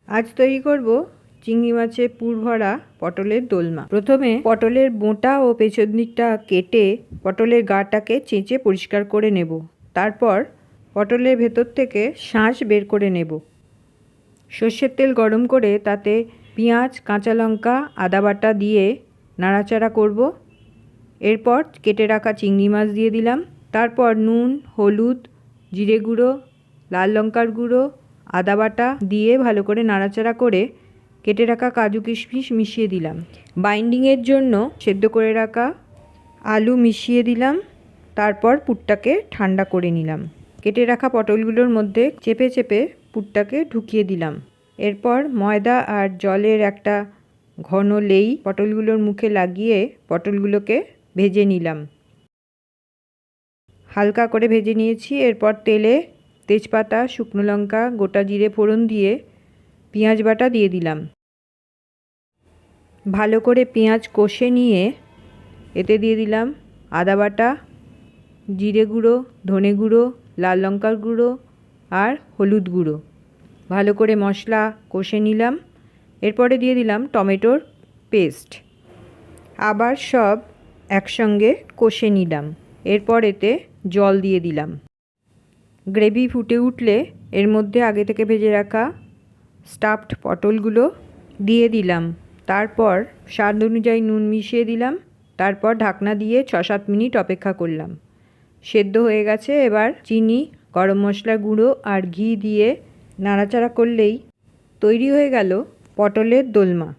আজ তৈরি করব চিংড়ি মাছের পুর ভরা পটলের দোলমা। প্রথমে পটলের বোঁটা ও পেছন দিকটা কেটে পটলের গাটাকে চেঁচে পরিষ্কার করে নেব। তারপর পটলের ভেতর থেকে শাঁস বের করে নেব। সর্ষের তেল গরম করে তাতে পেঁয়াজ, কাঁচা লঙ্কা, আদা বাটা দিয়ে নাড়াচাড়া করব। এরপর কেটে রাখা চিংড়ি মাছ দিয়ে দিলাম। তারপর নুন, হলুদ, জিরে গুঁড়ো, লাল লঙ্কার গুঁড়ো, আদা বাটা দিয়ে ভালো করে নাড়াচাড়া করে কেটে রাখা কাজু কিশমিশ মিশিয়ে দিলাম। বাইন্ডিংয়ের জন্য সেদ্ধ করে রাখা আলু মিশিয়ে দিলাম। তারপর পুরটাকে ঠান্ডা করে নিলাম। কেটে রাখা পটলগুলোর মধ্যে চেপে চেপে পুরটাকে ঢুকিয়ে দিলাম। এরপর ময়দা আর জলের একটা ঘন লেই পটলগুলোর মুখে লাগিয়ে পটলগুলোকে ভেজে নিলাম। হালকা করে ভেজে নিয়েছি। এরপর তেলে তেজপাতা, শুকনো লঙ্কা, গোটা জিরে ফোড়ন দিয়ে পেঁয়াজ বাটা দিয়ে দিলাম। ভালো করে পেঁয়াজ কষে নিয়ে এতে দিয়ে দিলাম আদা বাটা, জিরে গুঁড়ো, ধনে গুঁড়ো, লাল লঙ্কার গুঁড়ো আর হলুদ গুঁড়ো। ভালো করে মশলা কষে নিলাম। এরপরে দিয়ে দিলাম টমেটোর পেস্ট। আবার সব একসঙ্গে কষে নিলাম। এরপর এতে জল দিয়ে দিলাম। গ্রেভি ফুটে উঠলে এর মধ্যে আগে থেকে ভেজে রাখা স্টাফড পটলগুলো দিয়ে দিলাম। তারপর স্বাদ অনুযায়ী নুন মিশিয়ে দিলাম। তারপর ঢাকনা দিয়ে 6-7 মিনিট অপেক্ষা করলাম। সেদ্ধ হয়ে গেছে। এবার চিনি, গরম মশলা গুঁড়ো আর ঘি দিয়ে নাড়াচাড়া করলেই তৈরি হয়ে গেল পটলের দোলমা।